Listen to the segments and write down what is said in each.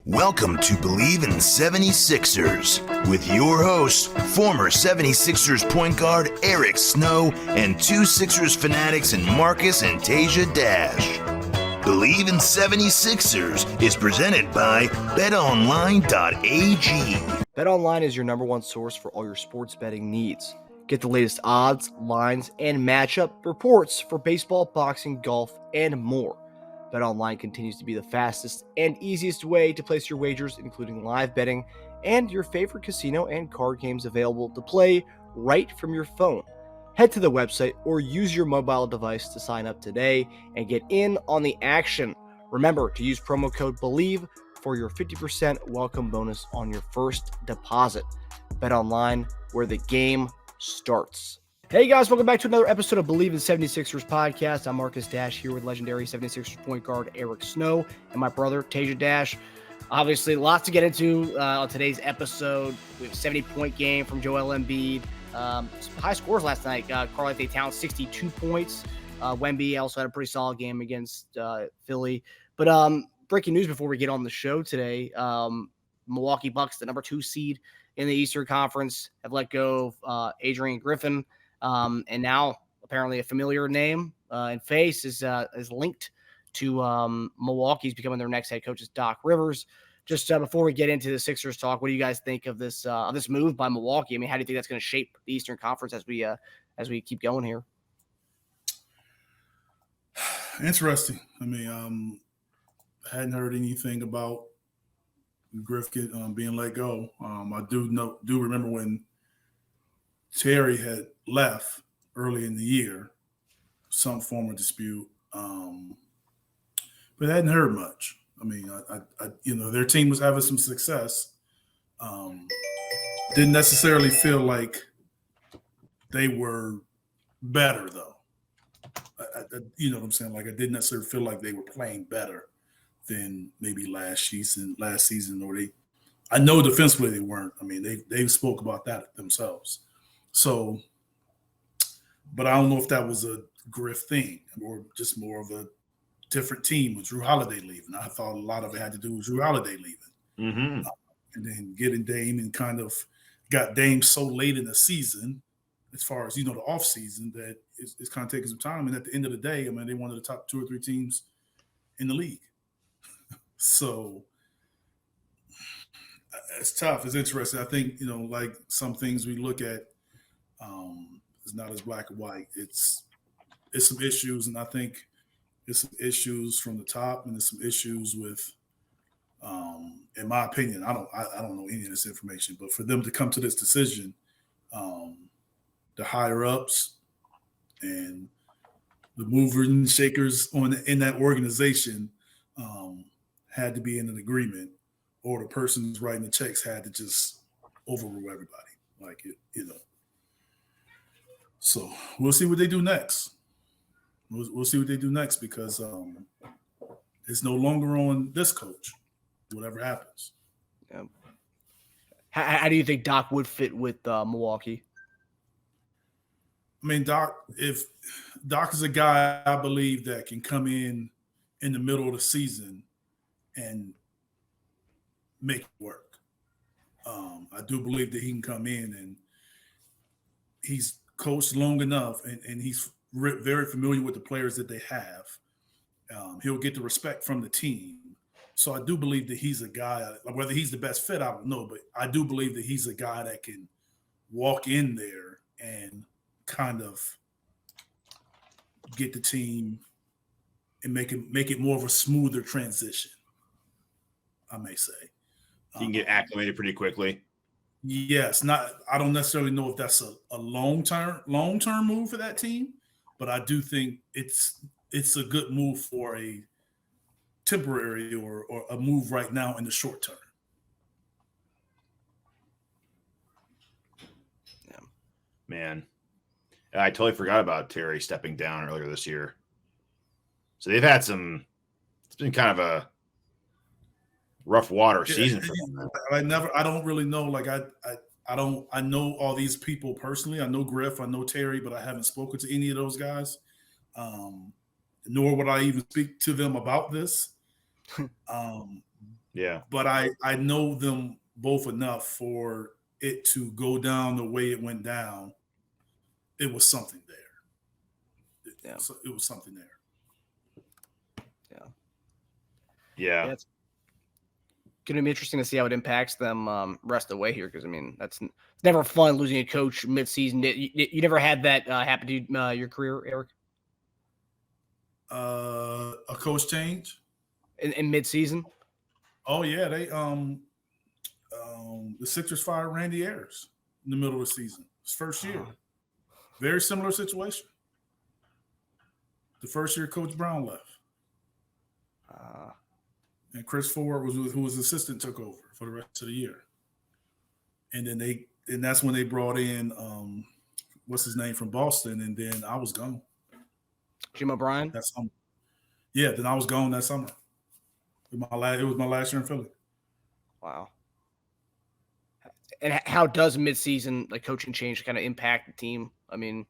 Welcome to Bleav In 76ers with your hosts, former 76ers point guard Eric Snow and two Sixers fanatics in Marcus and Teja Dash. Bleav In 76ers is presented by BetOnline.AG. BetOnline is your number one source for all your sports betting needs. Get the latest odds, lines, and matchup reports for baseball, boxing, golf, and more. BetOnline continues to be the fastest and easiest way to place your wagers, including live betting and your favorite casino and card games available to play right from your phone. Head to the website or use your mobile device to sign up today and get in on the action. Remember to use promo code BLEAV for your 50% welcome bonus on your first deposit. BetOnline, where the game starts. Hey guys, welcome back to another episode of Bleav In 76ers podcast. I'm Marcus Dash here with legendary 76ers point guard Eric Snow and my brother Teja Dash. Obviously, lots to get into on today's episode. We have a 70-point game from Joel Embiid. Some high scores last night. Karl-Anthony Towns, 62 points. Wemby also had a pretty solid game against Philly. But breaking news before we get on the show today, Milwaukee Bucks, the number 2 seed in the Eastern Conference, have let go of Adrian Griffin. And now apparently a familiar name and face is linked to Milwaukee's becoming their next head coach is Doc Rivers. Just before we get into the Sixers talk, what do you guys think of this move by Milwaukee? I mean, how do you think that's going to shape the Eastern Conference as we keep going here? Interesting. I mean, I hadn't heard anything about Griffin being let go. I do remember when Terry had left early in the year, some form of dispute, but I hadn't heard much. I mean, their team was having some success. Didn't necessarily feel like they were better, though. You know what I'm saying? Like, I didn't necessarily feel like they were playing better than maybe last season, or I know defensively they weren't. I mean, they spoke about that themselves. So, but I don't know if that was a Griff thing or just more of a different team with Drew Holiday leaving. I thought a lot of it had to do with Drew Holiday leaving. Mm-hmm. And then getting Dame and kind of got Dame so late in the season, as far as, the off season, that it's kind of taking some time. And at the end of the day, I mean, they one of the top 2 or 3 teams in the league. So it's tough. It's interesting. I think, like some things we look at, it's not as black and white. It's some issues, and I think it's some issues from the top, and there's some issues with, in my opinion, I don't know any of this information, but for them to come to this decision, the higher ups and the movers and shakers in that organization had to be in an agreement, or the person who's writing the checks had to just overrule everybody. Like it. So we'll see what they do next. We'll see what they do next, because it's no longer on this coach, whatever happens. Yeah. How do you think Doc would fit with Milwaukee? I mean, if Doc is a guy I believe that can come in the middle of the season and make it work. I do believe that he can come in, and he's coached long enough, and he's very familiar with the players that they have. He'll get the respect from the team. So I do believe that he's a guy, whether he's the best fit, I don't know, but I do believe that he's a guy that can walk in there and kind of get the team and make it more of a smoother transition, I may say. You can get acclimated pretty quickly. Yes, I don't necessarily know if that's a long-term move for that team, but I do think it's a good move for a temporary or a move right now in the short term. Yeah. Man, I totally forgot about Terry stepping down earlier this year. So they've had it's been kind of a rough water season for them. I don't really know. Like I know all these people personally. I know Griff, I know Terry, but I haven't spoken to any of those guys. Nor would I even speak to them about this. Yeah. But I know them both enough for it to go down the way it went down. It was something there. Yeah. So it was something there. Yeah. It's going to be interesting to see how it impacts them rest of the way here, because, I mean, it's never fun losing a coach midseason. You never had that happen to your career, Eric? A coach change? In midseason? Oh, yeah. They the Sixers fired Randy Ayers in the middle of the season. His first year. Very similar situation. The first year Coach Brown left. And Chris Ford who was assistant, took over for the rest of the year. And then that's when they brought in what's his name from Boston, and then I was gone. Jim O'Brien? That summer. Yeah, then I was gone that summer. It was my last year in Philly. Wow. And how does midseason coaching change kind of impact the team? I mean,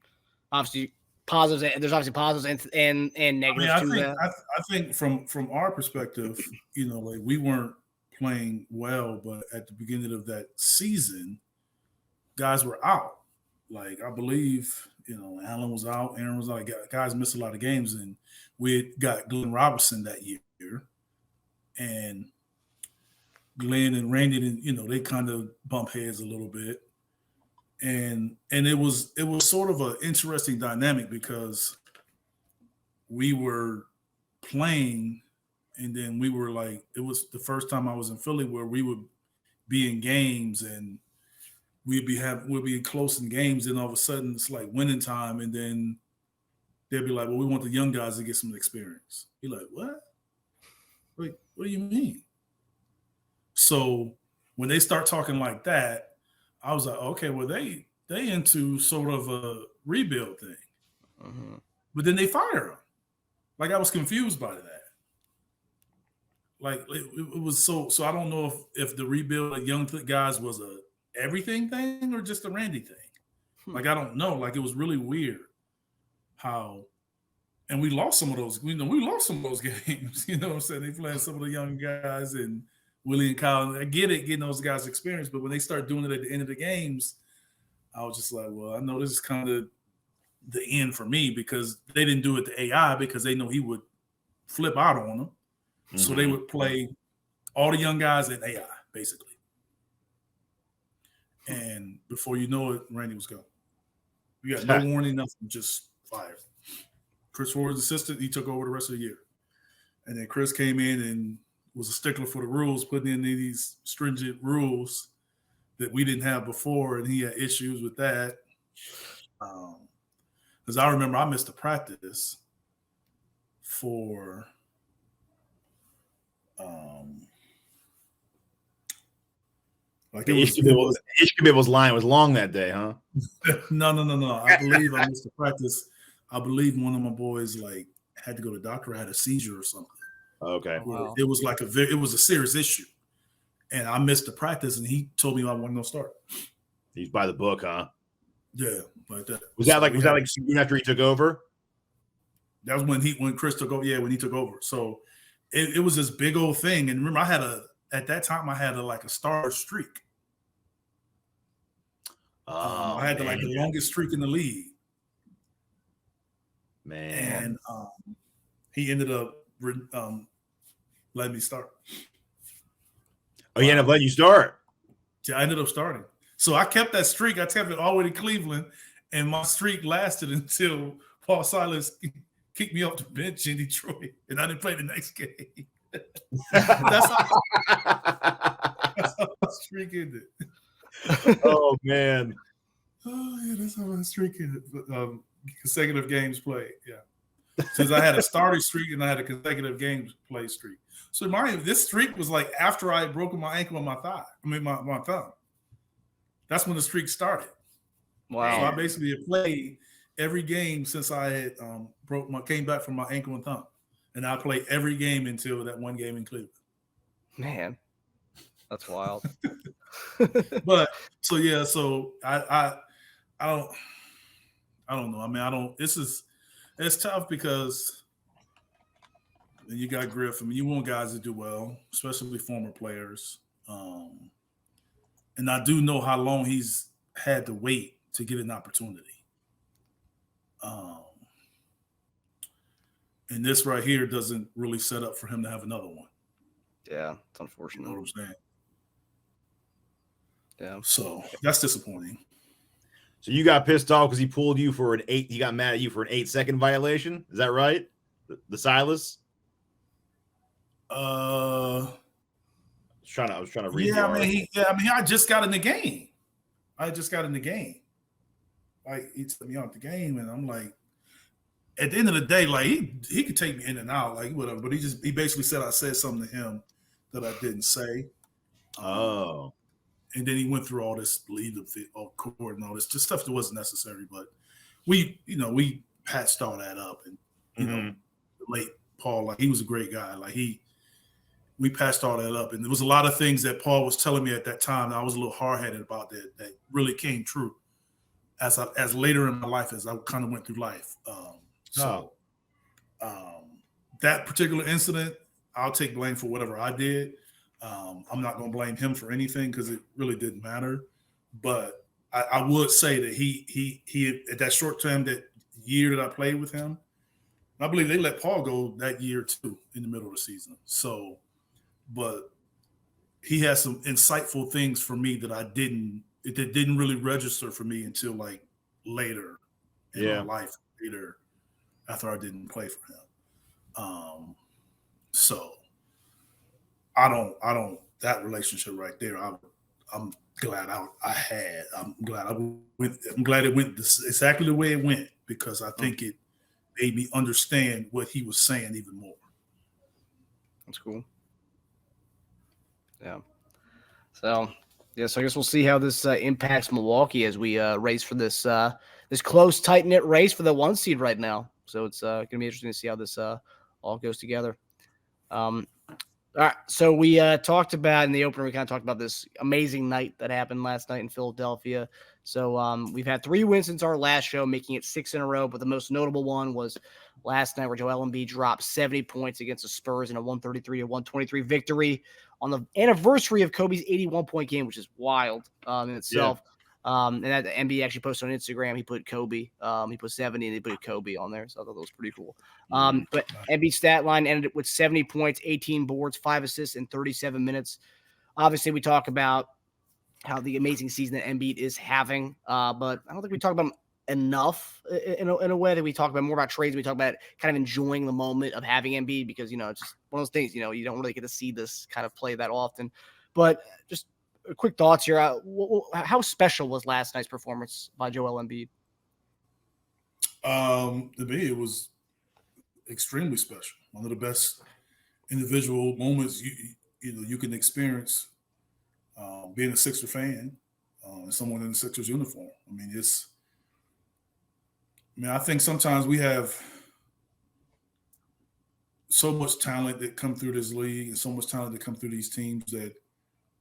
obviously positives. There's obviously positives and negatives to that. I think from our perspective, we weren't playing well, but at the beginning of that season, guys were out. Like, I Bleav, Allen was out, Aaron was out. Guys missed a lot of games, and we had got Glenn Robinson that year, and Glenn and Randy, they kind of bump heads a little bit. And it was sort of an interesting dynamic, because we were playing, and then we were like, it was the first time I was in Philly where we would be in games, and we'd be close in games, and all of a sudden it's like winning time, and then they'd be like, well, we want the young guys to get some experience. You're like, what? Like, what do you mean? So when they start talking like that, I was like, okay, well, they into sort of a rebuild thing. Mm-hmm. But then they fire him. Like, I was confused by that. Like, it was so I don't know if the rebuild of young guys was a everything thing or just a Randy thing. Like, I don't know. Like, it was really weird how, and we lost some of those. We lost some of those games. You know what I'm saying? They playing some of the young guys, and Willie and Kyle. I get it, getting those guys experience, but when they start doing it at the end of the games, I was just like, well, I know this is kind of the end for me, because they didn't do it to AI because they know he would flip out on them. Mm-hmm. So they would play all the young guys in AI, basically. And before you know it, Randy was gone. We got no warning, nothing, just fired. Chris Ford's assistant, he took over the rest of the year. And then Chris came in and was a stickler for the rules, putting in these stringent rules that we didn't have before, and he had issues with that. Because I remember I missed a practice for Ishkabible's line was long that day, huh? No. I Bleav I missed a practice. I Bleav one of my boys had to go to the doctor, had a seizure or something. Okay. Wow. It was it was a serious issue. And I missed the practice, and he told me I wasn't gonna start. He's by the book, huh? Yeah, like that. Was that soon after he took over? That was when Chris took over. Yeah, when he took over. So it was this big old thing. And remember, at that time I had a star streak. I had the longest streak in the league. Man. And he ended up letting me start. Oh, he ended up letting you start? Yeah, I ended up starting. So I kept that streak. I kept it all the way to Cleveland, and my streak lasted until Paul Silas kicked me off the bench in Detroit, and I didn't play the next game. That's how my streak ended. Oh, man. Oh, yeah, that's how my streak ended. Consecutive games played, yeah. Since I had a starting streak and I had a consecutive games play streak. So this streak was after I had broken my ankle and my thigh. My thumb. That's when the streak started. Wow. So I basically had played every game since I had came back from my ankle and thumb. And I played every game until that one game in Cleveland. Man, that's wild. But so yeah, so I don't know. It's tough because and you got Griffin. You want guys to do well, especially former players. And I do know how long he's had to wait to get an opportunity. And this right here doesn't really set up for him to have another one. Yeah, it's unfortunate. You know what I'm saying? Yeah. So that's disappointing. So you got pissed off because he pulled you for an 8. He got mad at you for an 8-second violation. Is that right? The Silas? I was trying to read. Yeah, I just got in the game. Like, he took me out the game, and I'm like, at the end of the day, like he could take me in and out, like whatever. But he basically said I said something to him that I didn't say. And then he went through all this lead of court and all this just stuff that wasn't necessary. But we patched all that up, and you know, the late Paul, like he was a great guy. Like we patched all that up, and there was a lot of things that Paul was telling me at that time that I was a little hard-headed about that really came true as later in my life as I kind of went through life. That particular incident, I'll take blame for whatever I did. I'm not going to blame him for anything because it really didn't matter. But I would say that he at that short time, that year that I played with him, I believe they let Paul go that year too in the middle of the season. So, but he has some insightful things for me that didn't really register for me until like later in my life, later after I didn't play for him. So I don't that relationship right there. I'm glad I'm glad it went exactly the way it went, because I think it made me understand what he was saying even more. That's cool. Yeah. So I guess we'll see how this impacts Milwaukee as we race for this close, tight-knit race for the 1 seed right now. So it's going to be interesting to see how this all goes together. All right, so we talked about in the opener, we kind of talked about this amazing night that happened last night in Philadelphia. So we've had 3 wins since our last show, making it 6 in a row. But the most notable one was last night where Joel Embiid dropped 70 points against the Spurs in a 133-123 victory on the anniversary of Kobe's 81-point game, which is wild in itself. Yeah. And that Embiid actually posted on Instagram. He put Kobe. He put 70 and he put Kobe on there. So I thought that was pretty cool. But Embiid's stat line ended with 70 points, 18 boards, 5 assists in 37 minutes. Obviously, we talk about how the amazing season that Embiid is having. But I don't think we talk about him enough in a way that we talk about more about trades. We talk about kind of enjoying the moment of having Embiid because, it's just one of those things, you don't really get to see this kind of play that often. But just quick thoughts here. How special was last night's performance by Joel Embiid? To me, it was extremely special. One of the best individual moments you can experience being a Sixer fan and someone in the Sixers uniform. I think sometimes we have so much talent that come through this league and so much talent that come through these teams that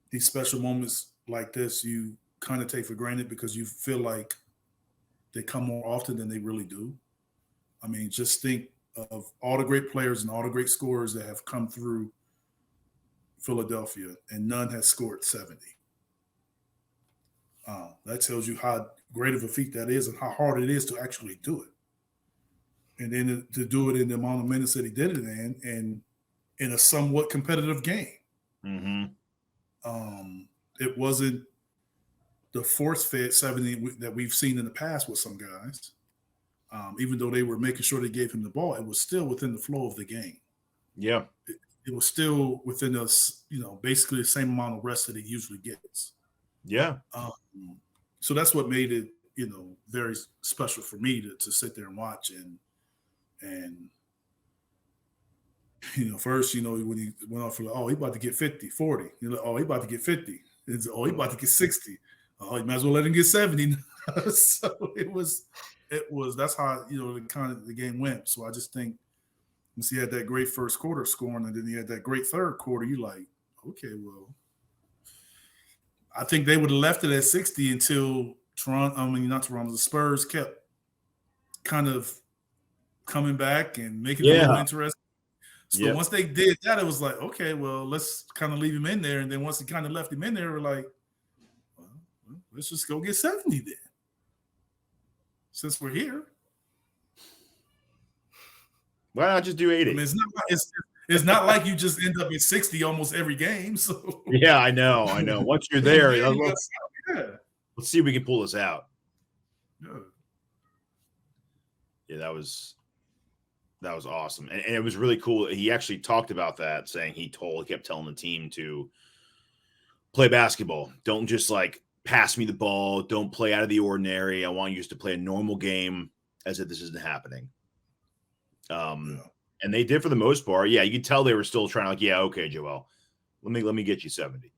these special moments like this, you kind of take for granted because you feel like they come more often than they really do. Just think of all the great players and all the great scorers that have come through Philadelphia, and none has scored 70. That tells you how great of a feat that is and how hard it is to actually do it. And then to do it in the amount of minutes that he did it in a somewhat competitive game. Mm-hmm. It wasn't the force-fed 70 that we've seen in the past with some guys. Even though they were making sure they gave him the ball, it was still within the flow of the game. Yeah. It was still within us, basically the same amount of rest that he usually gets. Yeah. So that's what made it, very special for me to sit there and watch and first, when he went off for he about to get 50, 40. You're like, he about to get 50. He about to get 60. You might as well let him get 70. So that's how, the game went. So I just think once he had that great first quarter scoring and then he had that great third quarter, you like, okay, well, I think they would have left it at 60 until the Spurs kept kind of coming back and making it a little interesting. So once they did that, it was like, okay, well, let's kind of leave him in there. And then once he kind of left him in there, we're like, well, let's just go get 70 then, since we're here. Why not just do 80? I mean, it's not like you just end up at 60 almost every game. So yeah, I know. Once you're there, let's see if we can pull this out. Yeah, that was awesome. And it was really cool. He actually talked about that, saying he kept telling the team to play basketball. Don't just like pass me the ball. Don't play out of the ordinary. I want you just to play a normal game as if this isn't happening. And they did for the most part. Yeah, you could tell they were still trying to like, yeah, okay, Joel, let me get you 70.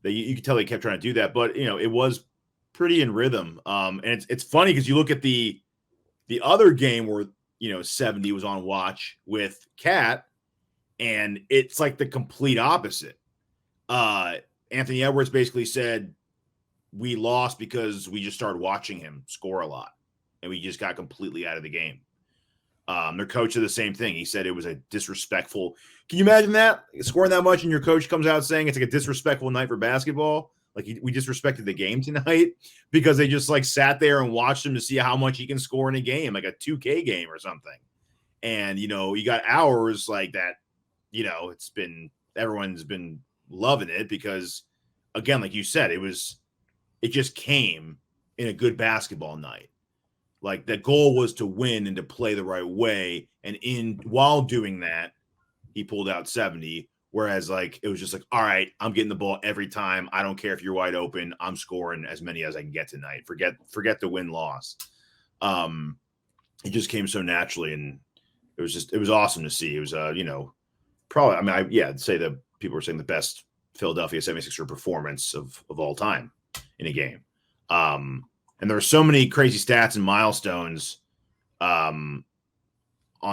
You could tell they kept trying to do that, but it was pretty in rhythm. And it's funny because you look at the other game where 70 was on watch with Cat, and it's like the complete opposite. Anthony Edwards basically said we lost because we just started watching him score a lot, and we just got completely out of the game. Their coach did the same thing. He said it was a disrespectful. Can you imagine that? Scoring that much and your coach comes out saying it's like a disrespectful night for basketball? Like we disrespected the game tonight because they just like sat there and watched him to see how much he can score in a game, like a 2K game or something. And, you got hours like that, everyone's been loving it because, again, like you said, it just came in a good basketball night. Like the goal was to win and to play the right way. And while doing that, he pulled out 70. Whereas like, it was just like, all right, I'm getting the ball every time. I don't care if you're wide open. I'm scoring as many as I can get tonight. Forget the win-loss. It just came so naturally. And it was awesome to see. It was, probably, I'd say that people were saying the best Philadelphia 76er performance of all time in a game. And there are so many crazy stats and milestones on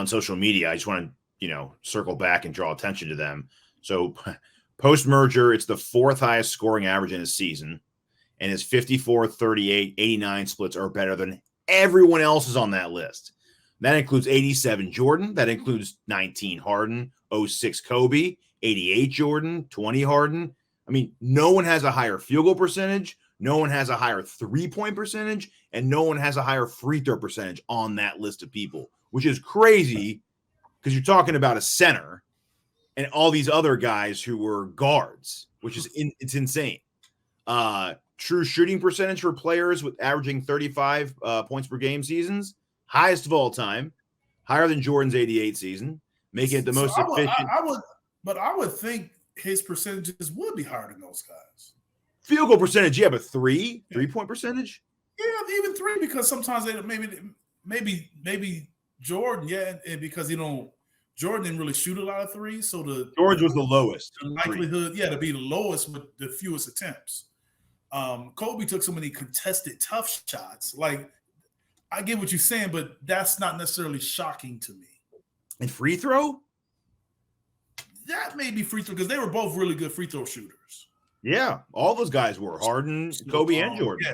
social media. I just want to, circle back and draw attention to them. So post-merger, it's the fourth highest scoring average in a season, and his 54, 38, 89 splits are better than everyone else's on that list. That includes 87 Jordan. That includes 19 Harden, 06 Kobe, 88 Jordan, 20 Harden. I mean, no one has a higher field goal percentage. No one has a higher three-point percentage, and no one has a higher free throw percentage on that list of people, which is crazy because you're talking about a center and all these other guys who were guards, which is it's insane. True shooting percentage for players with averaging 35 points per game seasons, highest of all time, higher than Jordan's 88 season, making it the most efficient. I would think his percentages would be higher than those guys. Field goal percentage, yeah, but three-point percentage? Yeah, even three, because sometimes they maybe Jordan, because Jordan didn't really shoot a lot of threes, so George was the lowest. The likelihood, to be the lowest with the fewest attempts. Kobe took so many contested tough shots. Like, I get what you're saying, but that's not necessarily shocking to me. And free throw? That may be free throw because they were both really good free throw shooters. Yeah, all those guys were Harden, Kobe, and Jordan. Yeah.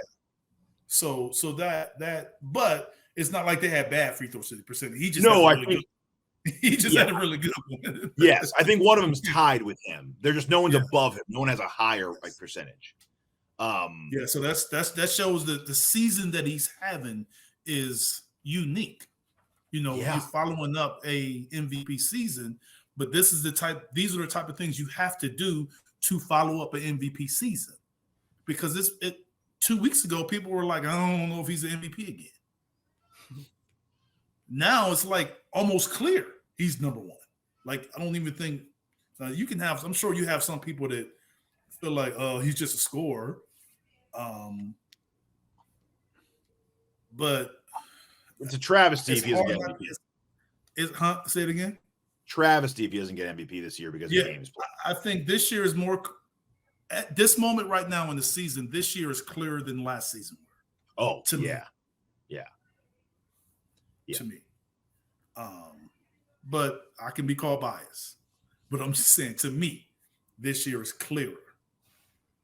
So that, but it's not like they had bad free throw percentage. He just had a really good one. Yes, I think one of them is tied with him. There's just no one's above him. No one has a higher percentage. So that shows that the season that he's having is unique. He's following up a MVP season, but these are the type of things you have to do to follow up an MVP season. Because 2 weeks ago, people were like, I don't know if he's an MVP again. Now it's like almost clear he's number one. Like, I don't even think I'm sure you have some people that feel like, he's just a scorer. But it's a travesty if he doesn't get MVP. Say it again. Travesty if he doesn't get MVP this year because of the games played. I think this year is more at this moment right now in the season. This year is clearer than last season. To me. To me. But I can be called biased. But I'm just saying, to me, this year is clearer.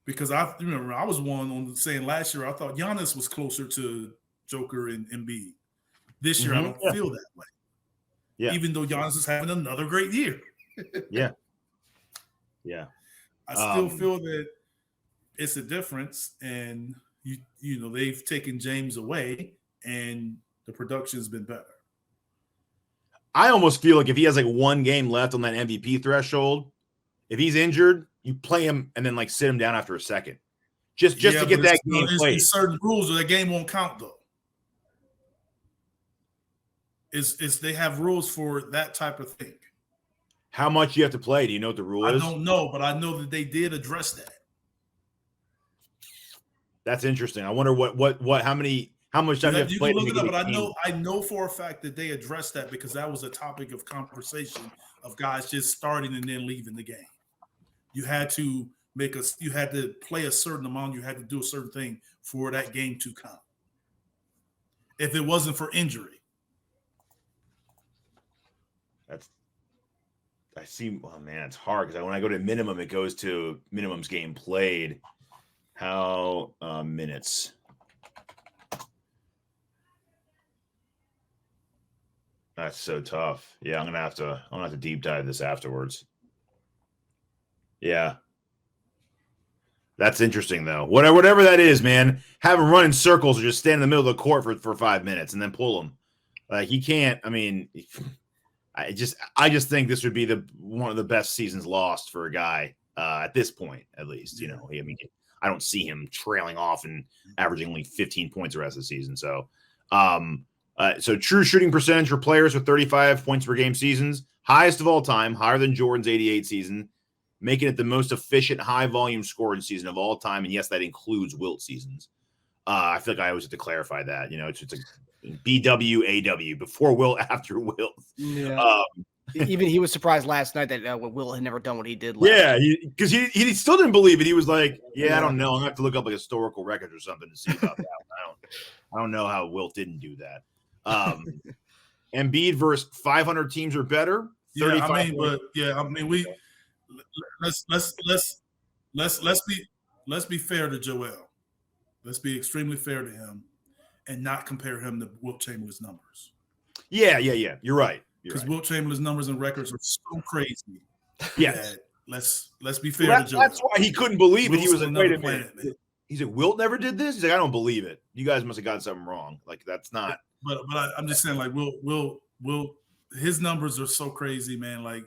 Because I remember I was one on saying last year I thought Giannis was closer to Joker and Embiid. This year I don't feel that way. Yeah. Even though Giannis is having another great year. Yeah. Yeah. I still feel that it's a difference, and you know they've taken James away, and the production's been better. I almost feel like if he has like one game left on that MVP threshold, if he's injured, you play him and then like sit him down after a second, just to get that game played. There's certain rules, or that game won't count though. They have rules for that type of thing. How much you have to play? Do you know what the rule is? I don't know, but I know that they did address that. That's interesting. I wonder how much time you have to play. You can look it up, but I know for a fact that they addressed that because that was a topic of conversation of guys just starting and then leaving the game. You had to play a certain amount, you had to do a certain thing for that game to count. If it wasn't for injury. Oh man, it's hard because when I go to minimum, it goes to minimums game played. How minutes? That's so tough. Yeah, I'm gonna have to deep dive this afterwards. Yeah. That's interesting though. Whatever that is, man, have him run in circles or just stand in the middle of the court for 5 minutes and then pull him. Like he can't, I mean, I just think this would be one of the best seasons lost for a guy at this point, at least. You know, I mean, I don't see him trailing off and averaging only 15 points the rest of the season. So, so true shooting percentage for players with 35 points per game seasons, highest of all time, higher than Jordan's 88 season, making it the most efficient high volume scoring season of all time. And yes, that includes Wilt seasons. I feel like I always have to clarify that. You know, it's a BWAW, before Wilt, after Wilt. Yeah. Even he was surprised last night that Wilt had never done what he did last night. Because he still didn't believe it. He was like, I don't know. I'm going to have to look up like historical records or something to see about that. I don't know how Wilt didn't do that. Embiid versus 500 teams or better. Yeah, let's be fair to Joel. Let's be extremely fair to him and not compare him to Wilt Chamberlain's numbers. Yeah. You're right. Because Wilt Chamberlain's numbers and records are so crazy. Yes. Let's be fair to Joel. That's why he couldn't believe it. He was like, wait a minute. Man. He said, Wilt never did this? He's like, I don't believe it. You guys must have gotten something wrong. Like, that's not. But I'm just saying, like, Wilt, his numbers are so crazy, man. Like,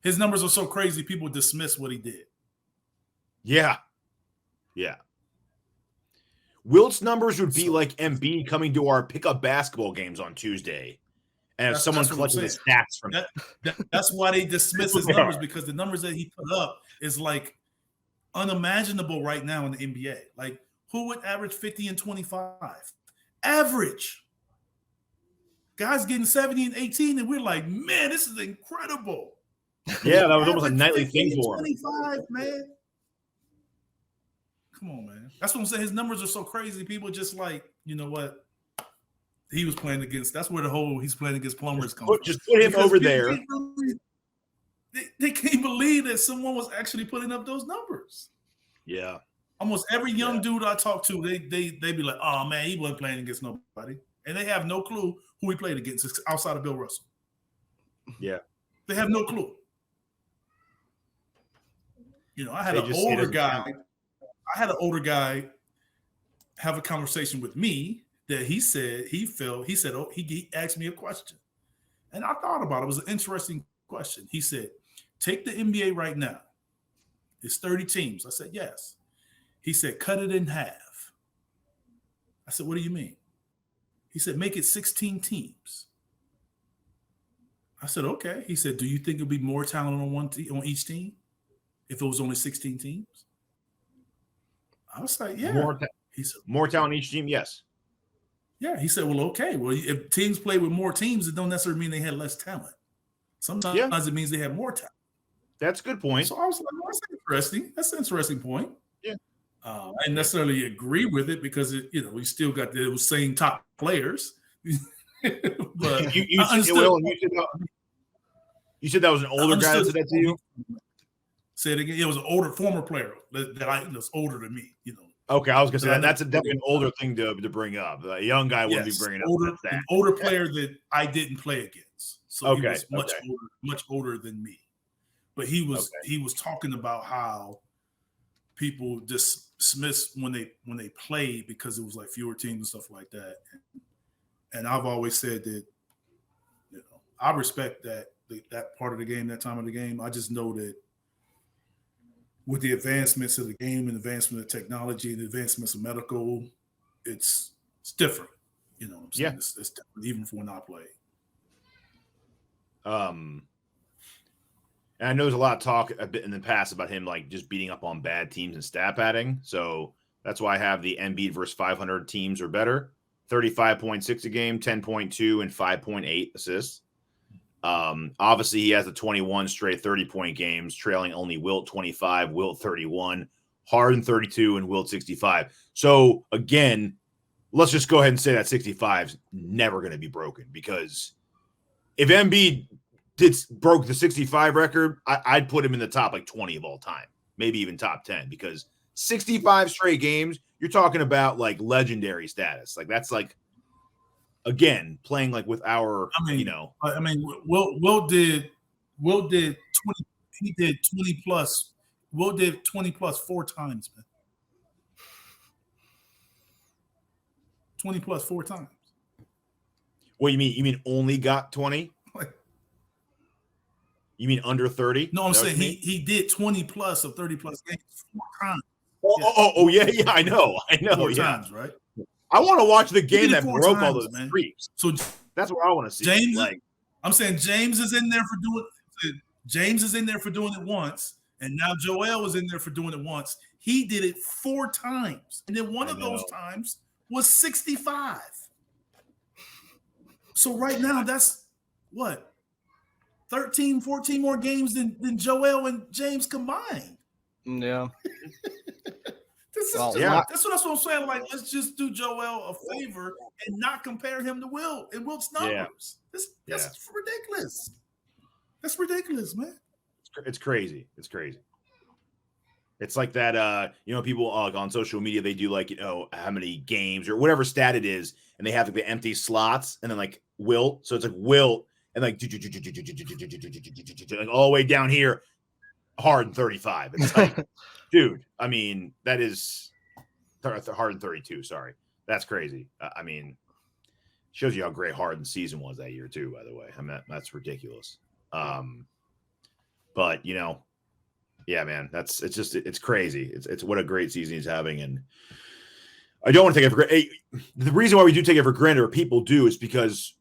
his numbers are so crazy, people dismiss what he did. Yeah. Wilt's numbers would be like Embiid coming to our pickup basketball games on Tuesday. And if someone collected his stats from that's why they dismiss his numbers, because the numbers that he put up is like unimaginable right now in the NBA. Like, who would average 50 and 25? Average. Guys getting 70 and 18, and we're like, man, this is incredible. Yeah, that was almost a nightly thing for him. 25, man. Come on, man. That's what I'm saying. His numbers are so crazy. People just like, you know what? He was playing against. That's where the whole he's playing against plumbers comes from. Just put him over there. They can't believe that someone was actually putting up those numbers. Yeah. Almost every young dude I talk to, they be like, oh, man, he wasn't playing against nobody. And they have no clue who he played against outside of Bill Russell. Yeah. They have no clue. You know, I had an older guy have a conversation with me that he asked me a question. And I thought about it. It was an interesting question. He said, take the NBA right now. It's 30 teams. I said, yes. He said, cut it in half. I said, what do you mean? He said, make it 16 teams. I said, okay. He said, do you think it'd be more talent on each team if it was only 16 teams? I was like, yeah. He said, more talent on each team, yes. Yeah. He said, well, okay. Well, if teams play with more teams, it don't necessarily mean they had less talent. Sometimes it means they have more talent. That's a good point. So I was like, well, that's interesting. That's an interesting point. Yeah. I didn't necessarily agree with it because we still got the same top players. But you said that was an older guy that said that to you? Say it again. It was an former player that was older than me. Okay, I was gonna say that's definitely an older thing to bring up. A young guy wouldn't be bringing up an older player that I didn't play against. So he was much older than me. But he was talking about how people dismiss when they played because it was like fewer teams and stuff like that. And I've always said that, I respect that part of the game, that time of the game. I just know that with the advancements of the game and advancement of technology and advancements of medical, it's different. You know what I'm saying? Yeah. It's different even for when I play. And I know there's a lot of talk a bit in the past about him like just beating up on bad teams and stat padding. So that's why I have the Embiid versus 500 teams or better. 35.6 a game, 10.2, and 5.8 assists. Obviously, he has the 21 straight 30-point games, trailing only Wilt 25, Wilt 31, Harden 32, and Wilt 65. So, again, let's just go ahead and say that 65 is never going to be broken, because if Embiid broke the 65 record, I'd put him in the top like 20 of all time, maybe even top 10, because 65 straight games, you're talking about like legendary status. Like that's like, again, playing like with our, Wilt did 20. He did 20 plus. Wilt did 20 plus 4 times, man. 20 plus 4 times. What you mean? You mean only got 20? You mean under 30? No, I'm saying he did 20 plus of 30 plus games 4 times. Yeah, I know. 4 times, right? I want to watch the game that broke all those streaks. So that's what I want to see. James, I'm saying James is in there for doing it once, and now Joel is in there for doing it once. He did it 4 times, and then one of those times was 65. So right now, that's what 13, 14 more games than Joel and James combined. Yeah. That's what I'm saying. Like, let's just do Joel a favor and not compare him to Wilt and Wilt's numbers. Yeah. That's ridiculous. That's ridiculous, man. It's crazy. It's crazy. It's like that, people on social media, they do like, how many games or whatever stat it is, and they have like the empty slots and then like Wilt. So it's like Wilt and like all the way down here, Harden 35. It's like, dude, I mean, that is Harden 32. Sorry. That's crazy. Shows you how great Harden's season was that year too, by the way. I mean, that's ridiculous. But yeah, man, it's crazy. It's what a great season he's having. And I don't want to take it for granted. The reason why we do take it for granted, or people do, is because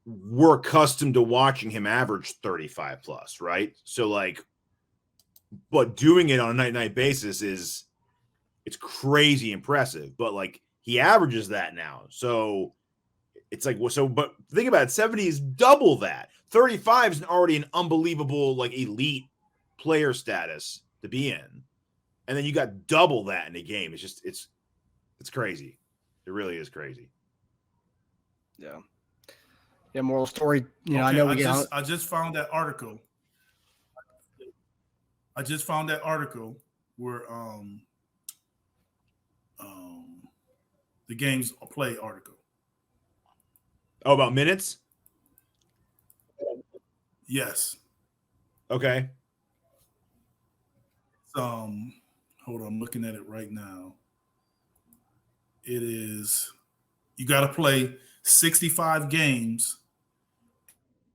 we're accustomed to watching him average 35 plus, right? So like, but doing it on a night-to-night basis it's crazy impressive. But like, he averages that now. So it's like, but think about it, 70 is double that. 35 is already an unbelievable, like, elite player status to be in. And then you got double that in a game. It's just, it's crazy. It really is crazy. Yeah. Yeah, moral story. Okay, I know I just found that article. Where the games play article. Oh, about minutes? Yes. Okay. Hold on, I'm looking at it right now. It is, you got to play 65 games,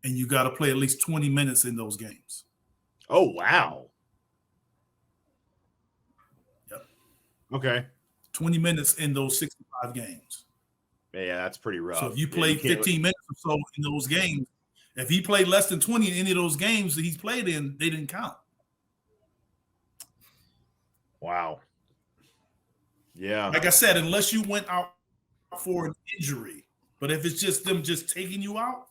and you got to play at least 20 minutes in those games. Oh, wow. Yep. Okay. 20 minutes in those 65 games. Yeah, that's pretty rough. So if you played 15 minutes or so in those games, if he played less than 20 in any of those games that he's played in, they didn't count. Wow. Yeah. Like I said, unless you went out for an injury, but if it's just them just taking you out,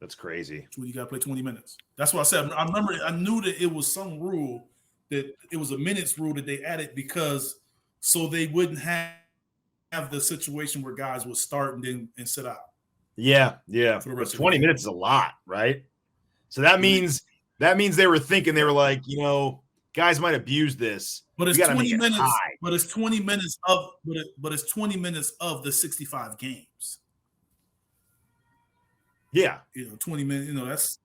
that's crazy. That's when you got to play 20 minutes. That's what I said. I remember, I knew that it was some rule, that it was a minutes rule that they added because so they wouldn't have the situation where guys would start and sit out. Yeah. For the rest of 20 minutes is a lot, right? So that means they were thinking, they were like, guys might abuse this. But it's 20 minutes. But it's 20 minutes of. But it's 20 minutes of the 65 games. Yeah. 20 minutes.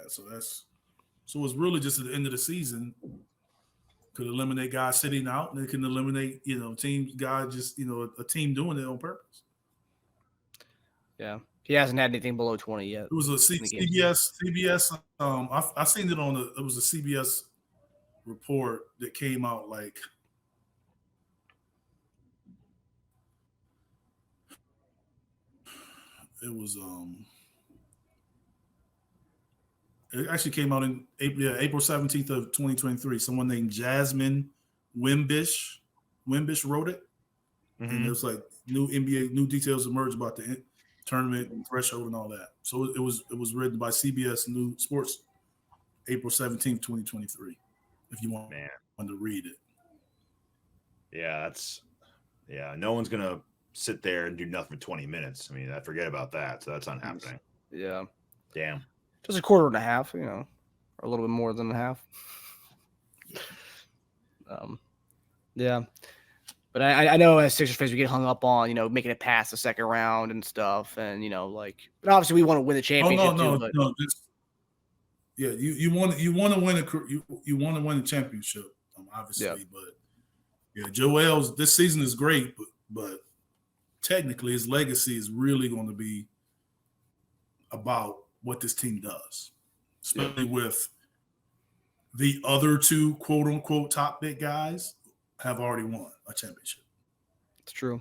So it's really just at the end of the season. Could eliminate guys sitting out, and it can eliminate, teams, guys just, a team doing it on purpose. Yeah. He hasn't had anything below 20 yet. It was a CBS. I seen it it was a CBS report that came out like it was it actually came out in April 17th of 2023. Someone named Jasmine Wembish wrote it. Mm-hmm. And it was like new details emerged about the tournament and threshold and all that. So it was written by CBS News Sports, April 17th, 2023. If you want to read it. Yeah, no one's gonna sit there and do nothing for 20 minutes. I mean, I forget about that. So that's not happening. Yeah. Damn. Just a quarter and a half, or a little bit more than a half. Yeah. But I know as Sixers fans, we get hung up on, making it past the second round and stuff. And, but obviously we want to win the championship. No. You want to win you want to win a championship, obviously. Yeah. But Joel's this season is great, but technically his legacy is really going to be about what this team does, especially with the other two quote unquote top big guys have already won a championship. It's true.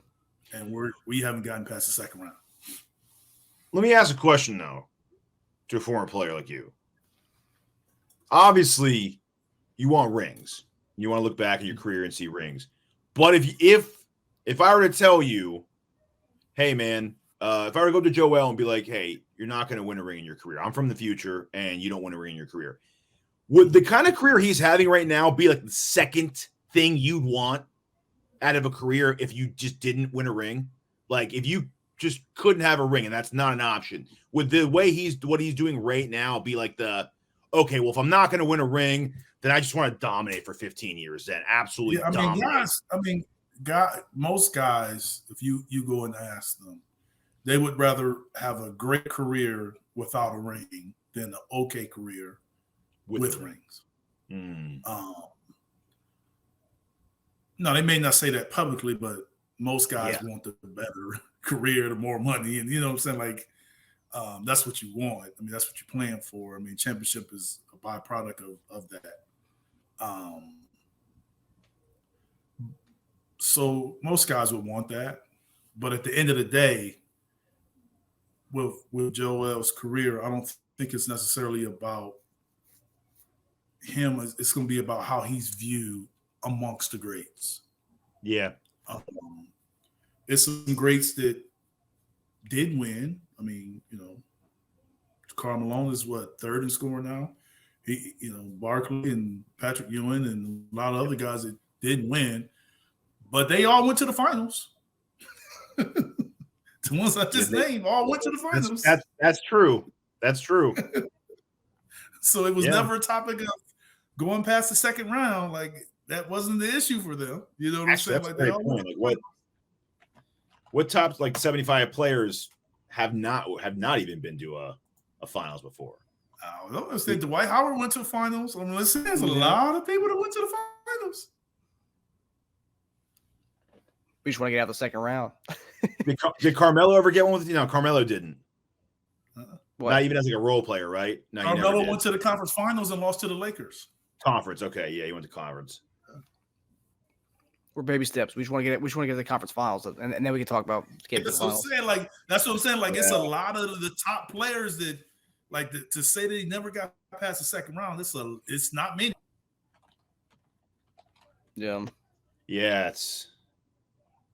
And we haven't gotten past the second round. Let me ask a question though to a former player like you. Obviously, you want rings. You want to look back at your career and see rings. But if I were to tell you, hey man, if I were to go to Joel and be like, hey, you're not going to win a ring in your career. I'm from the future and you don't win a ring in your career. Would the kind of career he's having right now be like the second thing you'd want out of a career if you just didn't win a ring? Like if you just couldn't have a ring and that's not an option, would the way what he's doing right now be like okay, well, if I'm not going to win a ring, then I just want to dominate for 15 years then. Absolutely dominate. Most guys, if you go and ask them, they would rather have a great career without a ring than an okay career with rings. No, they may not say that publicly, but most guys want the better career, the more money, and you know what I'm saying? Like, that's what you want. I mean, that's what you're playing for. I mean, championship is a byproduct of that. So most guys would want that. But at the end of the day, with Joel's career, I don't think it's necessarily about him. It's going to be about how he's viewed amongst the greats. Yeah. It's some greats that did win. I mean, Karl Malone is third in scoring now. He, Barkley and Patrick Ewing and a lot of other guys that didn't win, but they all went to the finals. The ones I just named all went to the finals. That's true. That's true. So it was never a topic of going past the second round. Like that wasn't the issue for them. You know what I'm saying? Like they all went. Like what top 75 players have not even been to a finals before? I don't understand. Dwight Howard went to the finals. I mean, listen, there's a lot of people that went to the finals. We just want to get out of the second round. Did Carmelo ever get one with you? No, Carmelo didn't. Not even as like a role player, right? No, Carmelo went to the conference finals and lost to the Lakers. Conference, okay, yeah, he went to conference. We're baby steps. We just want to get to the conference finals, and then we can talk about getting to the finals. That's what I'm saying. Like it's a lot of the top players that, like, to say that he never got past the second round. It's not many. Yeah.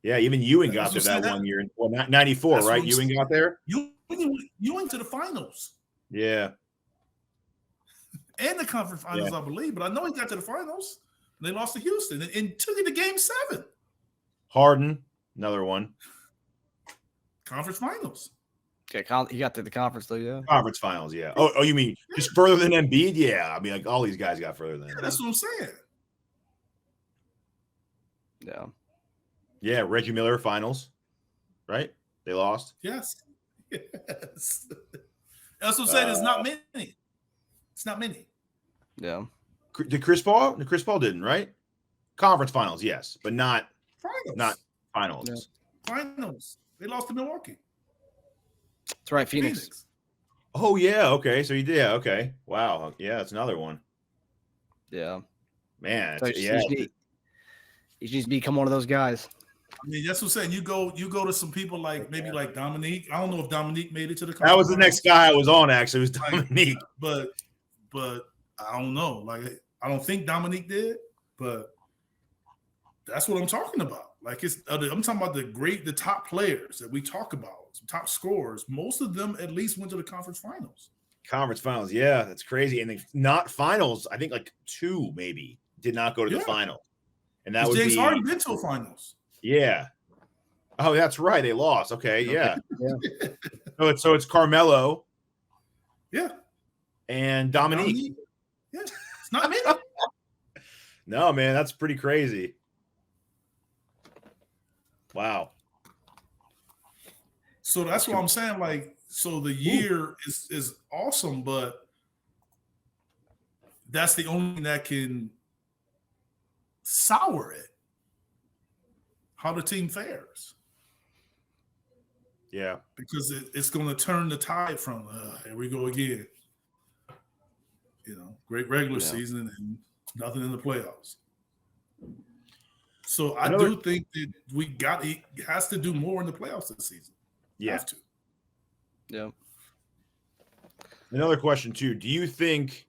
Yeah, even Ewing got there that 1 year. Well, 94, right? Ewing got there? Ewing to the finals. Yeah. And the conference finals, I believe. But I know he got to the finals. And they lost to Houston and took it to game 7. Harden, another one. Conference finals. Yeah, he got to the conference, though, yeah. Conference finals, yeah. Oh, you mean just further than Embiid? Yeah. I mean, like all these guys got further than Embiid. That's what I'm saying. Yeah. Yeah, Reggie Miller finals, right? They lost. Yes. That's what I'm saying. It's not many. It's not many. Yeah. Did Chris Paul? Chris Paul didn't, right? Conference finals, yes, but not finals. Yeah. Finals. They lost to Milwaukee. That's right, Phoenix. Oh, yeah. Okay. So he did. Yeah, okay. Wow. Yeah, that's another one. Yeah. Man. So he needs to become one of those guys. I mean, that's what I'm saying. You go to some people like maybe like Dominique. I don't know if Dominique made it to the That was the next guy I was on, actually. It was Dominique. But I don't know. Like, I don't think Dominique did, but that's what I'm talking about. Like, I'm talking about the top players that we talk about, some top scorers. Most of them at least went to the conference finals. Conference finals, yeah, that's crazy. And not finals. I think like 2 maybe did not go to the final, and that was James Harden been to finals. Yeah. Oh, that's right. They lost. Okay, yeah. So it's Carmelo. Yeah. And Dominique. Yeah, it's not many. No, man, that's pretty crazy. Wow. So that's what I'm saying. Like, so the year is awesome, but that's the only thing that can sour it. How the team fares. Yeah. Because it's going to turn the tide from, here we go again. Great regular season and nothing in the playoffs. So I do think that he has to do more in the playoffs this season. Yeah. Have to. Yeah. Another question too. Do you think,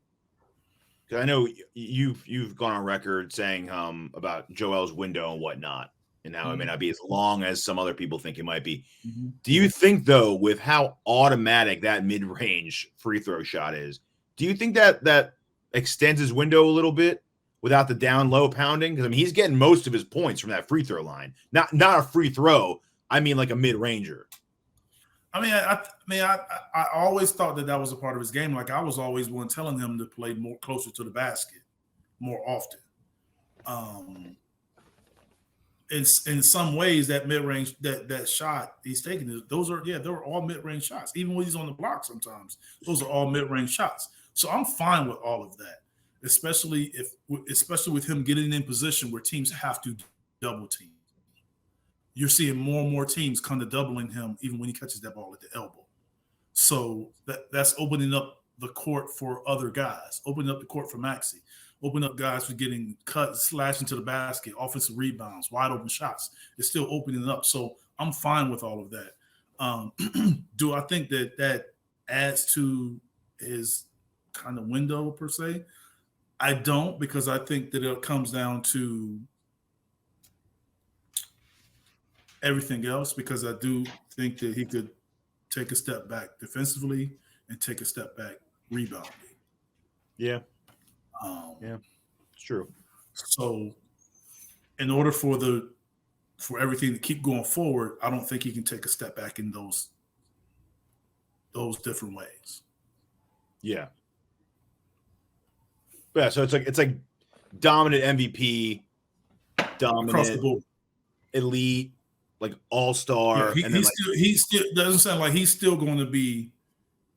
because I know you've gone on record saying about Joel's window and whatnot, and how it may not be as long as some other people think it might be. Mm-hmm. Do you think, though, with how automatic that mid-range free throw shot is, do you think that extends his window a little bit without the down low pounding? Because I mean, he's getting most of his points from that free throw line. Not a free throw. I mean, like a mid-ranger. I always thought that was a part of his game. Like, I was always one telling him to play more closer to the basket more often. In some ways, that mid-range, that shot he's taking, they're all mid-range shots. Even when he's on the block sometimes, those are all mid-range shots. So I'm fine with all of that, especially with him getting in position where teams have to double team. You're seeing more and more teams kind of doubling him even when he catches that ball at the elbow. So that's opening up the court for other guys, opening up the court for Maxey. Open up guys for getting cut, slashing to the basket, offensive rebounds, wide open shots. It's still opening up. So I'm fine with all of that. Do I think that adds to his kind of window per se? I don't, because I think that it comes down to everything else, because I do think that he could take a step back defensively and take a step back rebounding. Yeah. Yeah, it's true. So in order for everything to keep going forward, I don't think he can take a step back in those different ways. Yeah. Yeah, so it's like dominant MVP, dominant across the board, elite, like all-star. Yeah, he still doesn't sound like he's still going to be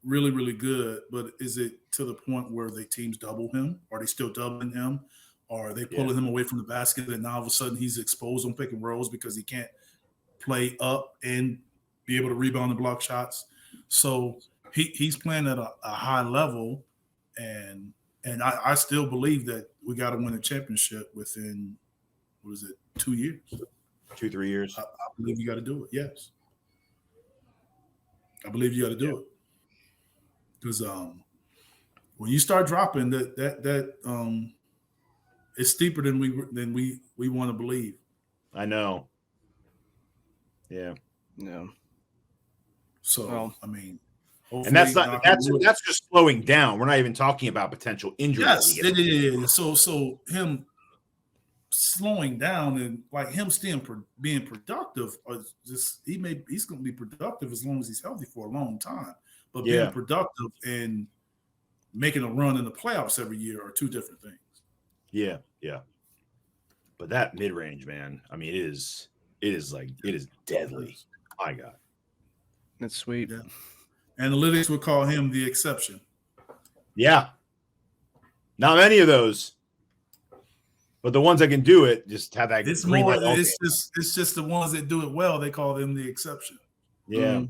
really, really good, but is it to the point where the teams double him? Are they still doubling him? Or are they pulling him away from the basket, and now all of a sudden he's exposed on pick and rolls because he can't play up and be able to rebound and block shots? So he's playing at a high level, and I still believe that we got to win a championship within, 2 years? 2-3 years. I believe you got to do it, yes. I believe you got to do it. Because when you start dropping, that it's steeper than we want to believe. I know. Yeah. Yeah. So I mean, and that's just slowing down. We're not even talking about potential injuries. Yes, so him slowing down and like him still being productive, he's going to be productive as long as he's healthy for a long time. But being productive and making a run in the playoffs every year are two different things. Yeah, yeah. But that mid-range, man, I mean, it is deadly. My God. That's sweet. Yeah. Analytics would call him the exception. Yeah. Not many of those. But the ones that can do it just have that It's green more. light. It's just the ones that do it well. They call them the exception. Yeah.